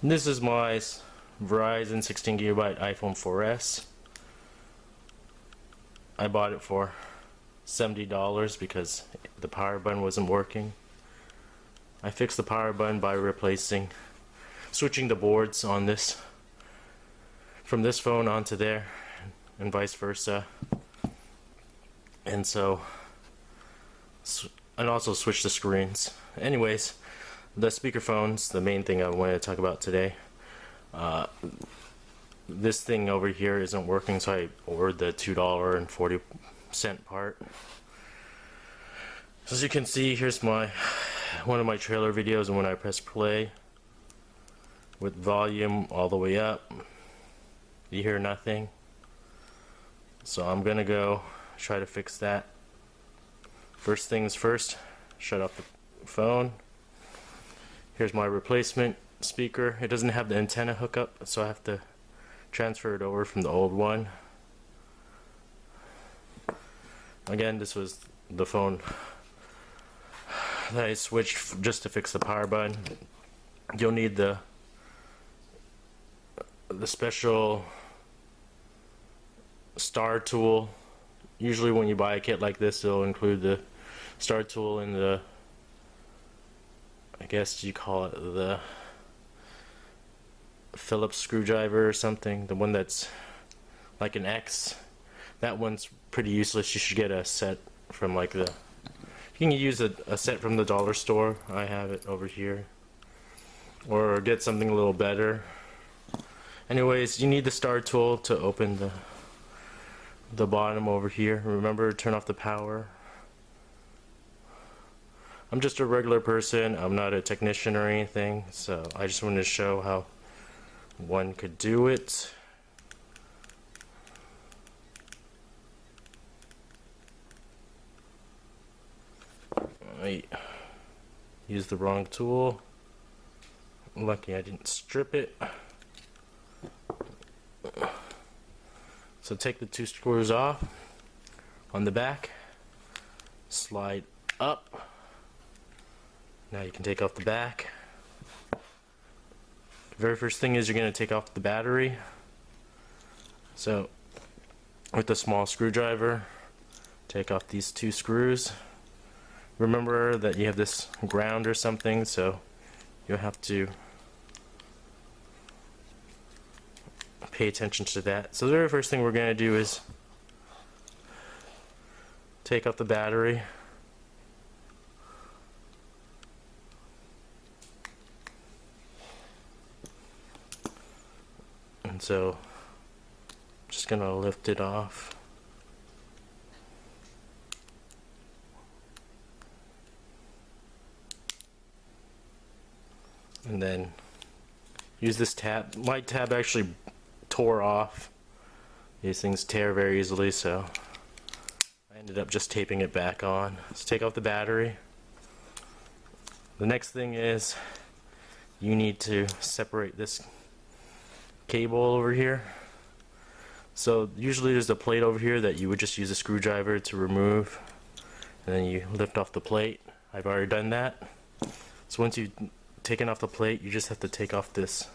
This is my Verizon 16GB iPhone 4S. I bought it for $70 because the power button wasn't working. I fixed the power button by switching the boards on this from this phone onto there and vice versa. And also switch the screens. Anyways, the speakerphone's the main thing I wanted to talk about today. This thing over here isn't working, so I ordered the $2.40 part. So as you can see, here's one of my trailer videos, and when I press play with volume all the way up, you hear nothing. So I'm gonna go try to fix that. First things first, shut off the phone. Here's my replacement speaker. It doesn't have the antenna hookup, so I have to transfer it over from the old one. Again, this was the phone that I switched just to fix the power button. You'll need the special star tool. Usually when you buy a kit like this, it'll include the star tool and the, I guess you call it the Phillips screwdriver or something, the one that's like an X. That one's pretty useless. You should get a set from you can use a set from the dollar store. I have it over here. Or get something a little better. Anyways, you need the star tool to open the bottom over here. Remember, turn off the power. I'm just a regular person. I'm not a technician or anything, so I just wanted to show how one could do it. I used the wrong tool. Lucky I didn't strip it. So take the two screws off on the back, slide up. Now you can take off the back. The very first thing is you're going to take off the battery. So with the small screwdriver, take off these two screws. Remember that you have this ground or something, so you'll have to pay attention to that. So the very first thing we're going to do is take out the battery. And so I'm just going to lift it off. And then use this tab. My tab actually tore off. These things tear very easily, so I ended up just taping it back on. So take off the battery. The next thing is you need to separate this cable over here. So usually there's a plate over here that you would just use a screwdriver to remove, and then you lift off the plate. I've already done that. So once you've taken off the plate, you just have to take off this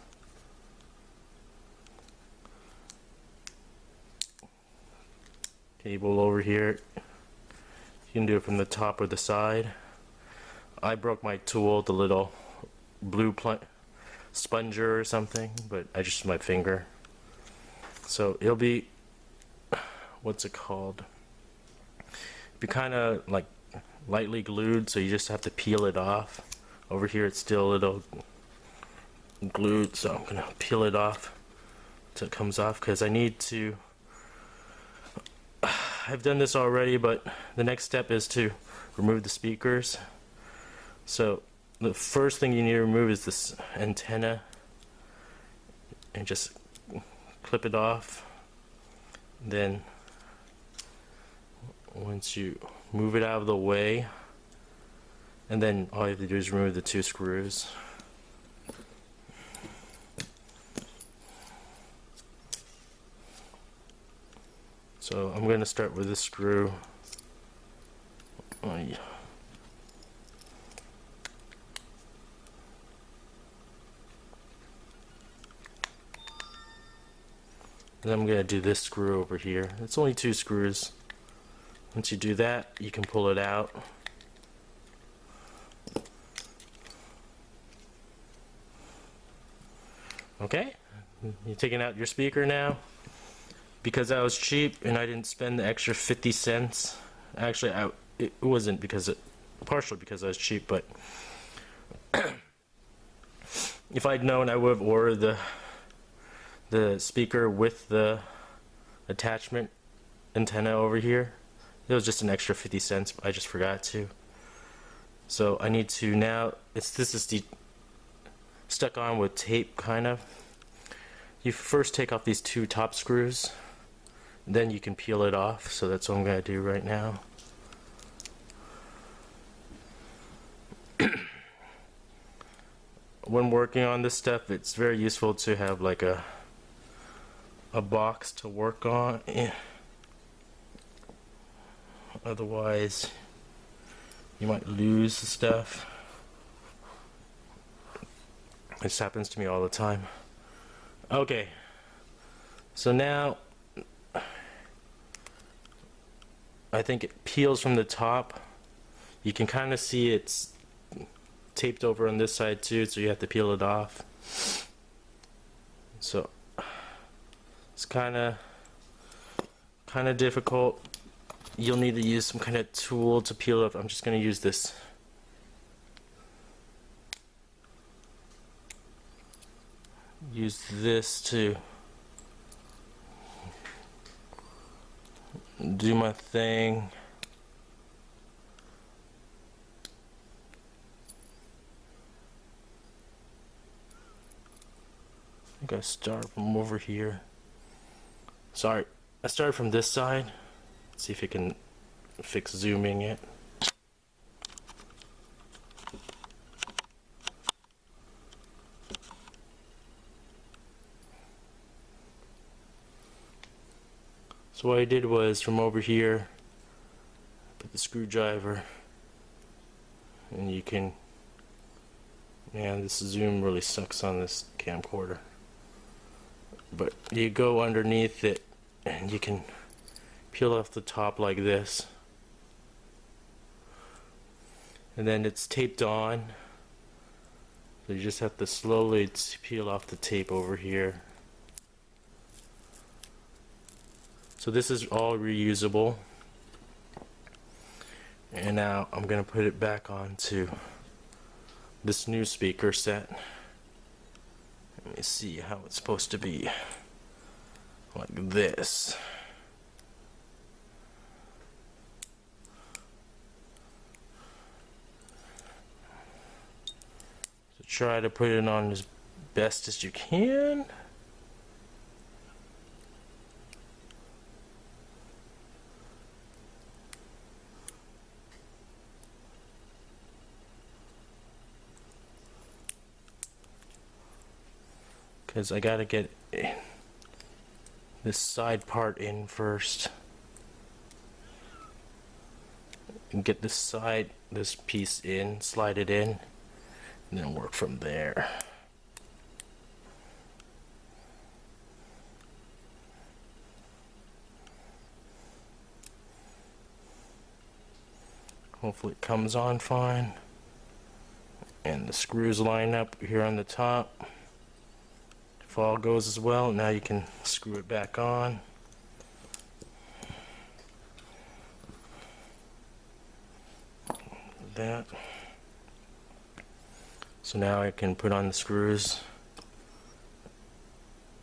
cable over here. You can do it from the top or the side. I broke my tool, the little blue sponger or something, but I just used my finger. So it'll be, what's it called? It'll be kind of like lightly glued, so you just have to peel it off. Over here it's still a little glued, so I'm gonna peel it off until it comes off, because I need to, I've done this already, but the next step is to remove the speakers. So the first thing you need to remove is this antenna, and just clip it off. Then once you move it out of the way, and then all you have to do is remove the two screws. So I'm going to start with this screw. Oh, yeah. And I'm gonna do this screw over here. It's only 2 screws. Once you do that, you can pull it out. Okay, you're taking out your speaker now. Because I was cheap and I didn't spend the extra 50 cents. Actually, it wasn't because partially because I was cheap, but if I'd known, I would have ordered the speaker with the attachment antenna over here. It was just an extra 50 cents. I just forgot to. So I need to now. This is stuck on with tape, kind of. You first take off these 2 top screws. Then you can peel it off, so that's what I'm going to do right now. When working on this stuff, it's very useful to have like a box to work on. Otherwise, you might lose the stuff. This happens to me all the time. Okay, so now I think it peels from the top. You can kind of see it's taped over on this side too, so you have to peel it off. So it's kind of difficult. You'll need to use some kind of tool to peel it. I'm just going to use this. Use this to do my thing. I think I start from over here. Sorry, I started from this side. Let's see if it can fix zooming it. So what I did was from over here, put the screwdriver, and you can, man, this zoom really sucks on this camcorder. But you go underneath it and you can peel off the top like this. And then it's taped on. So you just have to slowly peel off the tape over here. So this is all reusable. And now I'm going to put it back onto this new speaker set. Let me see how it's supposed to be. Like this. So try to put it on as best as you can. Because I gotta get this side part in first. And get this piece in, slide it in, and then work from there. Hopefully it comes on fine. And the screws line up here on the top. If all goes as well, now you can screw it back on. That. So now I can put on the screws.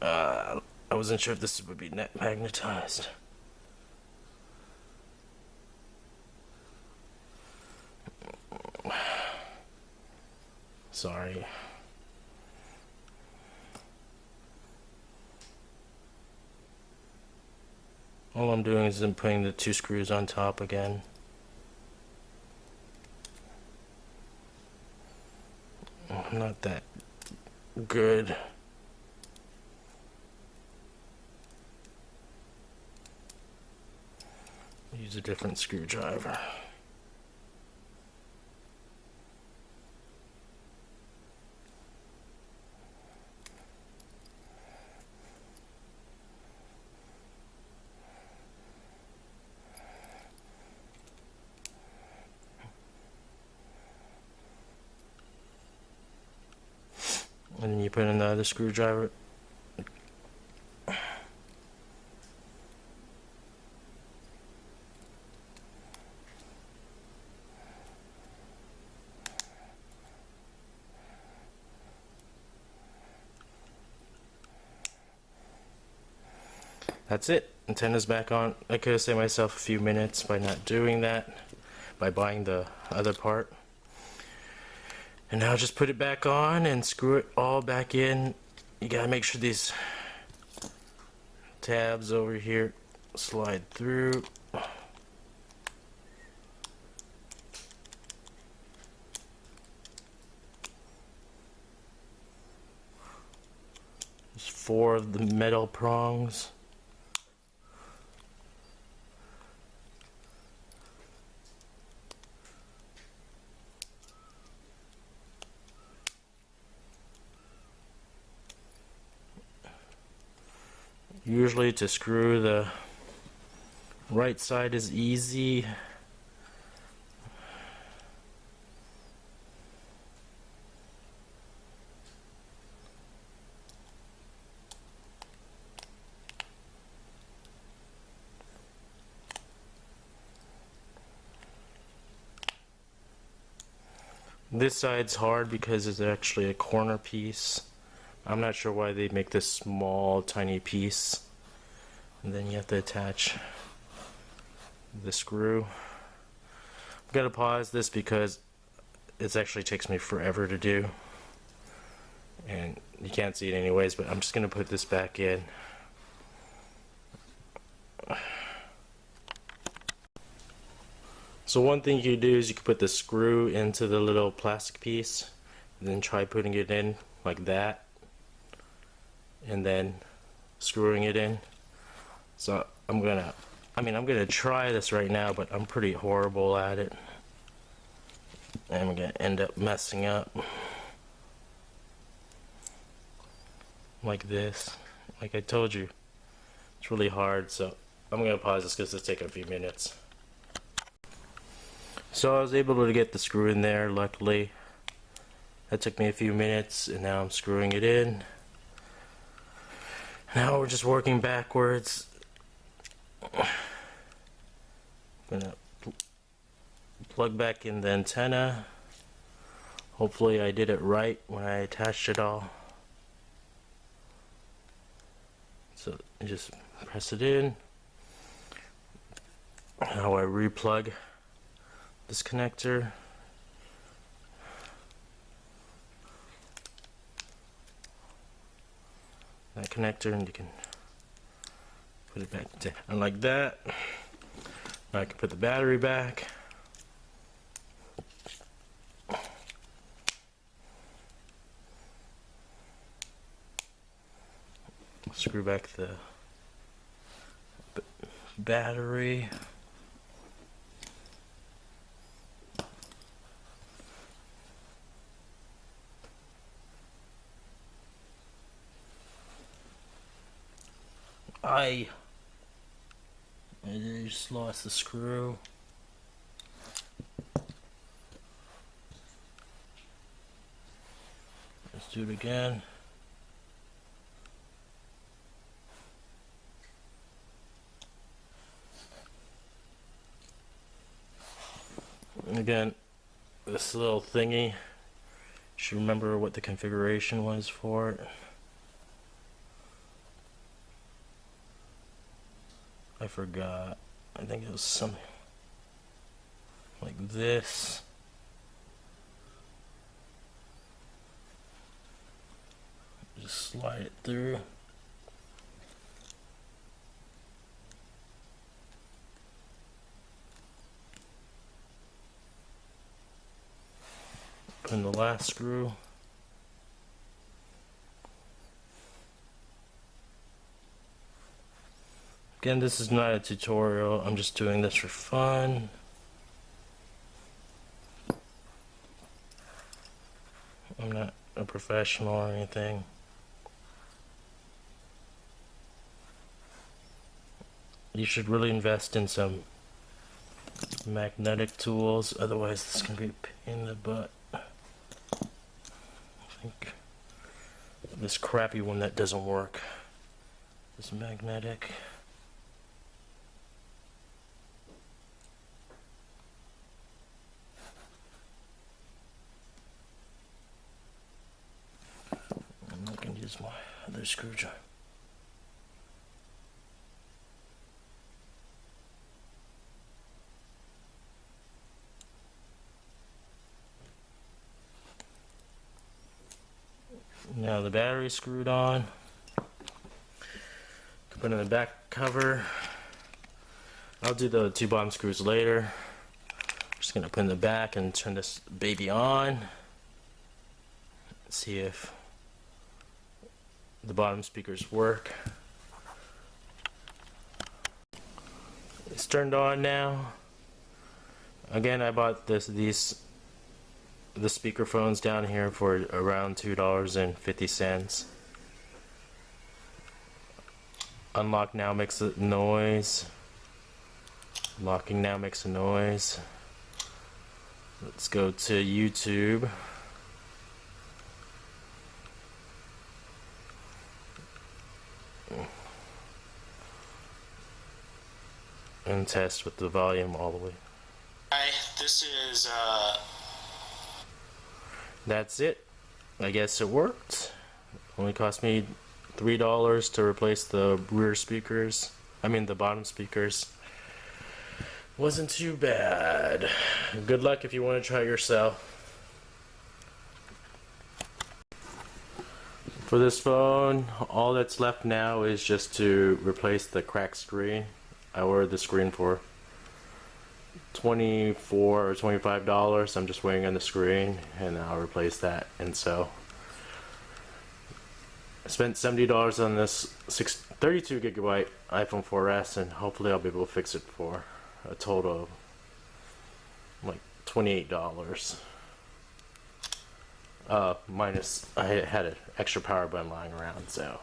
I wasn't sure if this would be net magnetized. Sorry. All I'm doing is I'm putting the 2 screws on top again. Not that good. Use a different screwdriver. And then you put in the other screwdriver. That's it. Antenna's back on. I could have saved myself a few minutes by not doing that, by buying the other part. And now just put it back on and screw it all back in. You gotta make sure these tabs over here slide through. There's 4 of the metal prongs. Usually to screw the right side is easy. This side's hard because it's actually a corner piece. I'm not sure why they make this small, tiny piece. And then you have to attach the screw. I'm gonna pause this because it actually takes me forever to do. And you can't see it anyways, but I'm just gonna put this back in. So one thing you can do is you can put the screw into the little plastic piece, and then try putting it in like that, and then screwing it in. So I'm gonna try this right now, but I'm pretty horrible at it. And I'm gonna end up messing up. Like this. Like I told you, it's really hard, so I'm gonna pause this because it's taking a few minutes. So I was able to get the screw in there, luckily. That took me a few minutes, and now I'm screwing it in. Now we're just working backwards. I'm gonna plug back in the antenna. Hopefully I did it right when I attached it all. So just press it in. Now I replug this connector. That connector, and you can put it back down like that. Now I can put the battery back. Screw back the battery. I just lost the screw. Let's do it again. And again, this little thingy, you should remember what the configuration was for it. I forgot. I think it was something like this. Just slide it through. Put in the last screw. Again, this is not a tutorial, I'm just doing this for fun. I'm not a professional or anything. You should really invest in some magnetic tools, otherwise this can be a pain in the butt. I think this crappy one that doesn't work. This magnetic. I'm not going to use my other screwdriver. Now the battery's screwed on. Put in the back cover. I'll do the two bottom screws later. Just gonna put in the back and turn this baby on. See if the bottom speakers work. It's turned on now. Again, I bought the speakerphones down here for around $2.50. Unlock now makes a noise. Locking now makes a noise. Let's go to YouTube. And test with the volume all the way. Hi, this is That's it. I guess it worked. Only cost me $3 to replace the rear speakers. I mean the bottom speakers. Wasn't too bad. Good luck if you want to try it yourself. For this phone, all that's left now is just to replace the cracked screen. I ordered the screen for $24 or $25. I'm just waiting on the screen and I'll replace that. And so I spent $70 on this 32 gigabyte iPhone 4S, and hopefully I'll be able to fix it for a total of like $28. Minus I had an extra power button lying around, so